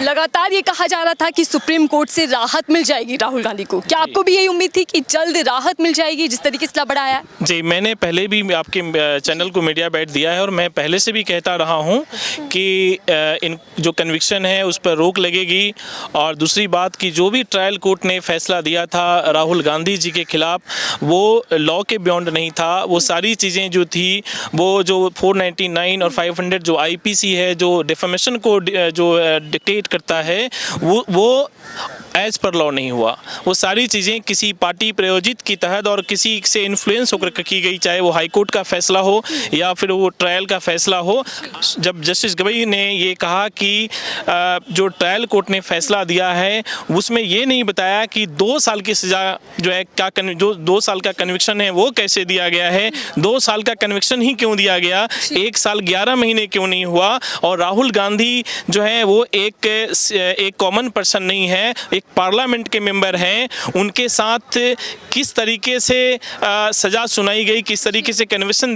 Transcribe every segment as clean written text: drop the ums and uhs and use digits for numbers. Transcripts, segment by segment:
लगातार ये कहा जा रहा था कि सुप्रीम कोर्ट से राहत मिल जाएगी राहुल गांधी को, क्या आपको भी यही उम्मीद थी कि जल्द राहत मिल जाएगी जिस तरीके से लबड़ा आया? जी, मैंने पहले भी आपके चैनल को मीडिया बैठ दिया है और मैं पहले से भी कहता रहा हूं कि इन जो कन्विक्शन है उस पर रोक लगेगी। और दूसरी बात कि जो भी ट्रायल कोर्ट ने फैसला दिया था राहुल गांधी जी के खिलाफ वो लॉ के बियॉन्ड नहीं था। वो सारी चीज़ें जो थी वो जो 499 और 500 जो आईपीसी है जो डिफेमेशन को जो डिक्टेट करता है वो एज पर लॉ नहीं हुआ। वो सारी चीज़ें किसी पार्टी प्रायोजित की तहत और किसी से इन्फ्लुएंस होकर की गई, चाहे वो हाई कोर्ट का फैसला हो या फिर वो ट्रायल का फैसला हो। जब जस्टिस गवई ने ये कहा कि जो ट्रायल कोर्ट ने फैसला दिया है उसमें ये नहीं बताया कि 2 साल की सज़ा जो है क्या जो 2 साल का कन्विक्शन है वो कैसे दिया गया है, 2 साल का कन्विक्शन ही क्यों दिया गया, 1 साल 11 महीने क्यों नहीं हुआ। और राहुल गांधी जो है वो एक कॉमन पर्सन नहीं है, एक पार्लियामेंट के मेंबर हैं। उनके साथ किस तरीके से सज़ा सुनाई गई, किस तरीके से कन्विक्शन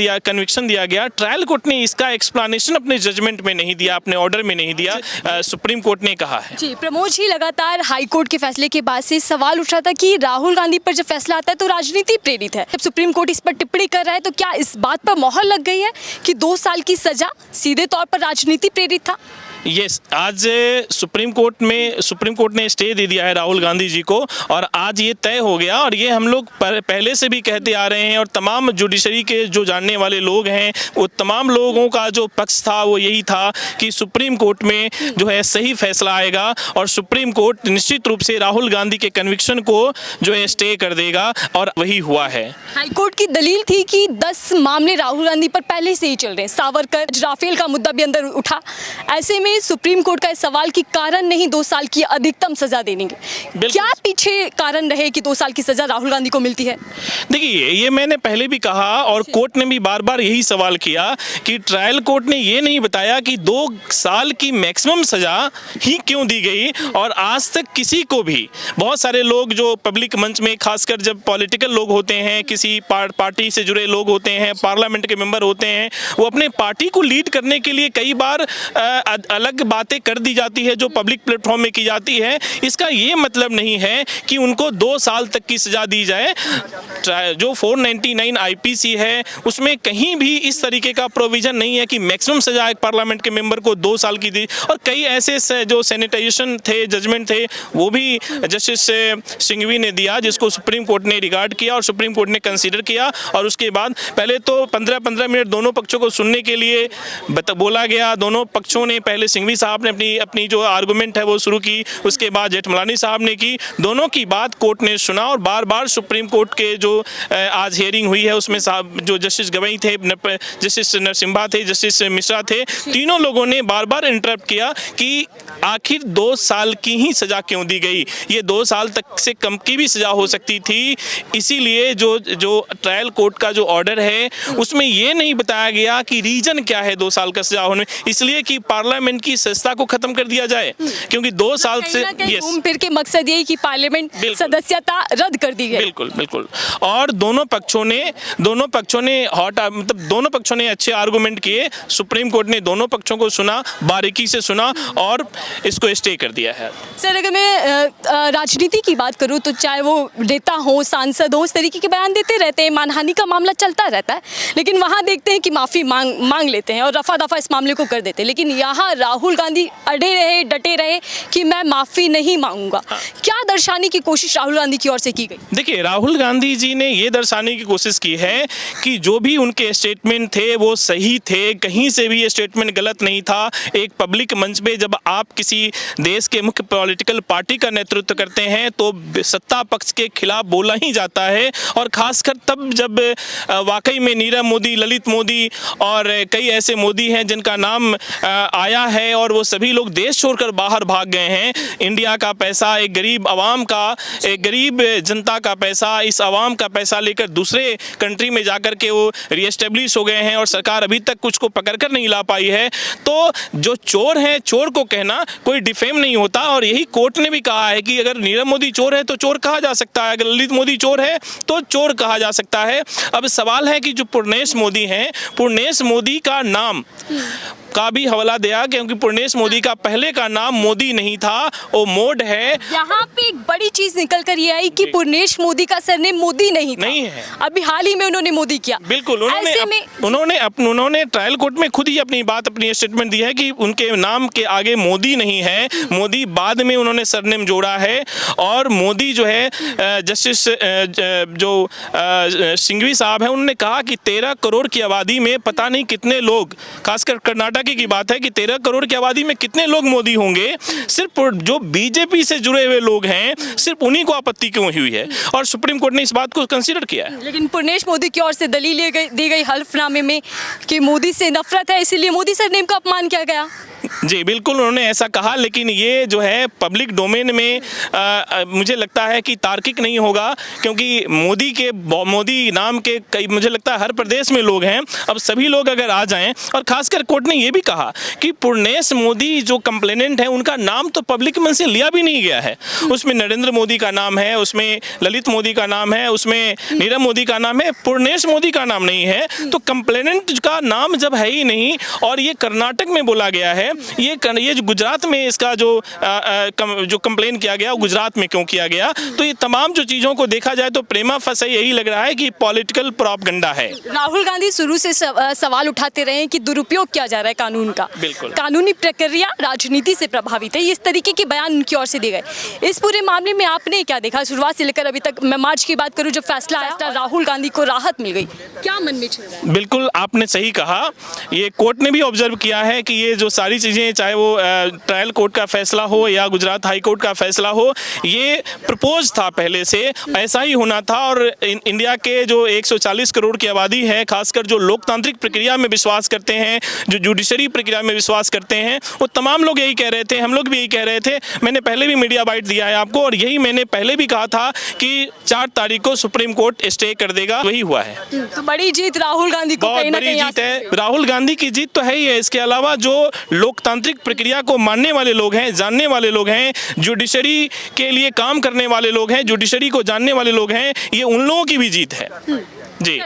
दिया गया, ट्रायल कोर्ट ने इसका एक्सप्लेनेशन अपने जजमेंट में नहीं दिया, अपने ऑर्डर में नहीं दिया। सुप्रीम कोर्ट ने कहा है। जी प्रमोद जी, लगातार हाई कोर्ट के फैसले के बाद से सवाल उठ रहा था कि राहुल गांधी पर जब फैसला आता है तो राजनीति प्रेरित है। जब सुप्रीम कोर्ट इस पर टिप्पणी कर रहा है तो क्या इस बात पर मोहर लग गई है कि 2 साल की सजा सीधे तौर पर राजनीति प्रेरित था? यस, आज सुप्रीम कोर्ट ने स्टे दे दिया है राहुल गांधी जी को और आज ये तय हो गया। और ये हम लोग पहले से भी कहते आ रहे हैं और तमाम जुडिशरी के जो जानने वाले लोग हैं वो तमाम लोगों का जो पक्ष था वो यही था कि सुप्रीम कोर्ट में जो है सही फैसला आएगा और सुप्रीम कोर्ट निश्चित रूप से राहुल गांधी के कन्विक्शन को जो है स्टे कर देगा और वही हुआ है। हाई कोर्ट की दलील थी कि 10 मामले राहुल गांधी पर पहले से ही चल रहे हैं, सावरकर, राफेल का मुद्दा भी अंदर उठा। ऐसे में सुप्रीम कोर्ट का सवाल कि कारण नहीं 2 साल की अधिकतम सजा देने के, क्या पीछे कारण रहे कि 2 साल की सजा राहुल गांधी को मिलती है? देखिए, ये मैंने पहले भी कहा और कोर्ट ने भी बार बार यही सवाल किया कि ट्रायल कोर्ट ने ये नहीं बताया कि 2 साल की मैक्सिमम सजा ही क्यों दी गई। और आज तक किसी को भी, बहुत सारे लोग जो पब्लिक मंच में, खासकर जब पॉलिटिकल लोग होते हैं, किसी पार्टी से जुड़े लोग होते हैं, पार्लियामेंट के मेंबर होते हैं, वो अपने पार्टी को लीड करने के लिए कई बार अलग बातें कर दी जाती है जो पब्लिक प्लेटफॉर्म में की जाती है। इसका ये मतलब नहीं है कि उनको 2 साल तक की सजा दी जाए। जो 499 आईपीसी है उसमें कहीं भी इस तरीके का प्रोविजन नहीं है कि मैक्सिमम सजा एक पार्लियामेंट के मेंबर को 2 साल की दी। और कई ऐसे जो सैनिटाइजेशन थे, जजमेंट थे, वो भी जस्टिस सिंघवी ने दिया जिसको सुप्रीम कोर्ट ने रिगार्ड किया और सुप्रीम कोर्ट ने कंसीडर किया। और उसके बाद पहले तो 15-15 मिनट दोनों पक्षों को सुनने के लिए बोला गया। दोनों पक्षों ने, पहले सिंघवी साहब ने अपनी जो आर्गुमेंट है वो शुरू की, उसके बाद जेठमलानी साहब ने की। दोनों की बात कोर्ट ने सुना और बार बार सुप्रीम कोर्ट के जो आज हियरिंग हुई है उसमें साहब जो जस्टिस गवई थे, जस्टिस नरसिम्हा थे, जस्टिस मिश्रा थे, तीनों लोगों ने बार बार इंटरप्ट किया कि आखिर 2 साल की ही सजा क्यों दी गई। ये 2 साल तक से कम की भी सजा हो सकती थी। इसीलिए जो ट्रायल कोर्ट का जो ऑर्डर है उसमें ये नहीं बताया गया कि रीजन क्या है 2 साल का सजा होने, इसलिए कि पार्लियामेंट की सत्ता को खत्म कर दिया जाए, क्योंकि 2 साल से घूम फिर के मकसद यही कि पार्लियामेंट सदस्यता रद्द कर दी गई। बिल्कुल। और दोनों पक्षों ने अच्छे आर्गुमेंट किए। सुप्रीम कोर्ट ने दोनों पक्षों को सुना, बारीकी से सुना और इसको स्टे कर दिया है। सर, अगर मैं राजनीति की बात करूं तो चाहे वो नेता हो, सांसद हो, इस तरीके के बयान देते रहते हैं, मानहानि का मामला चलता रहता है, लेकिन वहां देखते हैं कि माफी मांग लेते हैं और रफा दफा इस मामले को कर देते हैं। लेकिन यहाँ राहुल गांधी अड़े रहे, डटे रहे कि मैं माफी नहीं मांगूंगा। क्या दर्शाने की कोशिश राहुल गांधी की ओर से की गई? देखिए, राहुल गांधी जी ने ये दर्शाने की कोशिश की है कि जो भी उनके स्टेटमेंट थे वो सही थे, कहीं से भी ये स्टेटमेंट गलत नहीं था। एक पब्लिक मंच पे जब आप किसी देश के मुख्य पॉलिटिकल पार्टी का नेतृत्व करते हैं तो सत्ता पक्ष के खिलाफ बोला ही जाता है। और खासकर तब जब वाकई में नीरव मोदी, ललित मोदी और कई ऐसे मोदी हैं जिनका नाम आया है और वो सभी लोग देश छोड़कर बाहर भाग गए हैं। इंडिया का पैसा एक गरीब आवाम आवाम का, एक गरीब जनता का पैसा, इस आवाम का पैसा लेकर दूसरे कंट्री में जाकर के वो रीएस्टेब्लिश हो गए हैं और सरकार अभी तक कुछ को पकड़ कर नहीं ला पाई है। तो जो चोर है, चोर को कहना कोई डिफेम नहीं होता। और यही कोर्ट ने भी कहा है कि अगर नीरव मोदी चोर है तो चोर कहा जा सकता है, अगर ललित मोदी चोर है तो चोर कहा जा सकता है। अब सवाल है कि जो पूर्णेश मोदी हैं, पूर्णेश मोदी का नाम का भी हवाला दिया, क्योंकि पूर्णेश मोदी का पहले का नाम मोदी नहीं था, वो मोड है। यहाँ पे एक बड़ी चीज निकल कर ये आई कि पूर्णेश मोदी का सरनेम मोदी नहीं था। नहीं है। अभी हाल ही में उन्होंने मोदी किया। बिल्कुल, उन्होंने ट्रायल कोर्ट में खुद ही अपनी स्टेटमेंट दी है कि उनके नाम के आगे मोदी नहीं है, मोदी बाद में उन्होंने सरनेम जोड़ा है। और मोदी जो है, जस्टिस जो सिंघवी साहब हैं, उन्होंने कहा कि 13 करोड़ की आबादी में पता नहीं कितने लोग, खासकर कर्नाटक की बात है कि 13 करोड़ की आबादी में कितने लोग मोदी होंगे, सिर्फ जो बीजेपी से जुड़े हुए लोग हैं, सिर्फ उन्हीं को आपत्ति क्यों हुई है। और सुप्रीम कोर्ट ने इस बात को कंसीडर किया है। लेकिन पूर्णेश मोदी की ओर से दलील दी गई हल्फनामे में कि मोदी से नफरत है, इसीलिए मोदी सरनेम का अपमान किया गया। जी बिल्कुल, उन्होंने ऐसा कहा, लेकिन ये जो है पब्लिक डोमेन में मुझे लगता है कि तार्किक नहीं होगा, क्योंकि मोदी नाम के कई, मुझे लगता है हर प्रदेश में लोग हैं। अब सभी लोग अगर आ जाएं, और खासकर कोर्ट ने ये भी कहा कि पूर्णेश मोदी जो कंप्लेनेंट है, उनका नाम तो पब्लिक मन से लिया भी नहीं गया है। उसमें नरेंद्र मोदी का नाम है, उसमें ललित मोदी का नाम है, उसमें नीरव मोदी का नाम है, पूर्णेश मोदी का नाम नहीं है। तो कंप्लेनेंट का नाम जब है ही नहीं, और ये कर्नाटक में बोला गया है, ये जो गुजरात में इसका जो कंप्लेन किया गया, वो गुजरात में क्यों किया गया। तो ये तमाम जो चीज़ों को देखा जाए तो प्रेमा फसे यही लग रहा है कि पॉलिटिकल प्रोपगेंडा है। राहुल गांधी शुरू से सवाल उठाते रहे हैं कि दुरुपयोग किया जा रहा है कानून का, बिल्कुल, कानूनी प्रक्रिया राजनीति से प्रभावित है, इस तरीके के बयान उनकी ओर से दिए गए। इस पूरे मामले में आपने क्या देखा शुरुआत से लेकर अभी तक? मैं मार्च की बात करूं, जब फैसला आया, राहुल गांधी को राहत मिल गई, क्या मन में चल रहा है? बिल्कुल, आपने सही कहा। ये कोर्ट ने भी ऑब्जर्व किया है कि ये जो सारी चीज़ें, चाहे वो ट्रायल कोर्ट का फैसला हो या गुजरात हाई कोर्ट का फैसला हो, ये प्रपोज था पहले से, ऐसा ही होना था। और इंडिया के जो 140 करोड़ की आबादी है, खासकर जो लोकतांत्रिक प्रक्रिया में विश्वास करते हैं, जो जुडिशरी प्रक्रिया में विश्वास करते हैं, वो तमाम लोग यही कह रहे थे, हम लोग भी यही कह रहे थे। मैंने पहले भी मीडिया बाइट दिया है आपको, और यही मैंने पहले भी कहा था कि 4 तारीख को सुप्रीम कोर्ट स्टे कर देगा, वही हुआ है। तो बड़ी जीत राहुल गांधी को, बहुत बड़ी जीत है। राहुल गांधी की जीत तो है ही है, इसके अलावा जो लोकतांत्रिक प्रक्रिया को मानने वाले लोग हैं, जानने वाले लोग हैं, जुडिशरी के लिए काम करने वाले लोग हैं, जुडिशरी को जानने वाले लोग हैं, ये उन लोगों की भी जीत है। जी,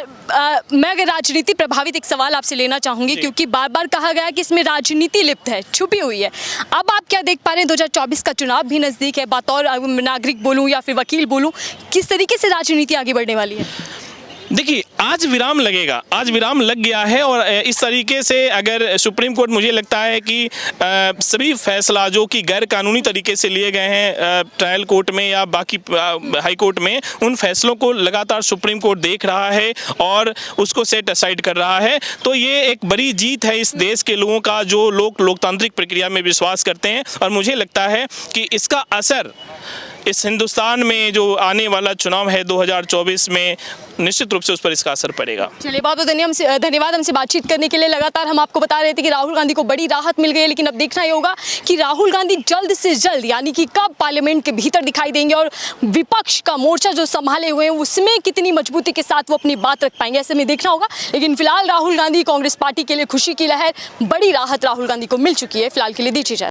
मैं अगर राजनीति प्रभावित एक सवाल आपसे लेना चाहूंगी, क्योंकि बार बार कहा गया कि इसमें राजनीति लिप्त है, छुपी हुई है। अब आप क्या देख पा रहे हैं, 2024 का चुनाव भी नजदीक है, बतौर नागरिक बोलूं या फिर वकील बोलूं, किस तरीके से राजनीति आगे बढ़ने वाली है? देखिए, आज विराम लगेगा, आज विराम लग गया है। और इस तरीके से अगर सुप्रीम कोर्ट, मुझे लगता है कि सभी फैसला जो कि गैर कानूनी तरीके से लिए गए हैं ट्रायल कोर्ट में या बाकी हाई कोर्ट में, उन फैसलों को लगातार सुप्रीम कोर्ट देख रहा है और उसको सेट असाइड कर रहा है। तो ये एक बड़ी जीत है इस देश के लोगों का, जो लोग लोकतांत्रिक प्रक्रिया में विश्वास करते हैं। और मुझे लगता है कि इसका असर इस हिंदुस्तान में जो आने वाला चुनाव है 2024 में, निश्चित रूप से उस पर इसका असर पड़ेगा। चलिए, बहुत बहुत धन्यवाद हमसे बातचीत करने के लिए। लगातार हम आपको बता रहे थे कि राहुल गांधी को बड़ी राहत मिल गई है, लेकिन अब देखना ही होगा कि राहुल गांधी जल्द से जल्द, यानी कि कब पार्लियामेंट के भीतर दिखाई देंगे और विपक्ष का मोर्चा जो संभाले हुए हैं उसमें कितनी मजबूती के साथ वो अपनी बात रख पाएंगे, ऐसे में देखना होगा। लेकिन फिलहाल राहुल गांधी, कांग्रेस पार्टी के लिए खुशी की लहर, बड़ी राहत राहुल गांधी को मिल चुकी है। फिलहाल के लिए दीजिए इजाजत।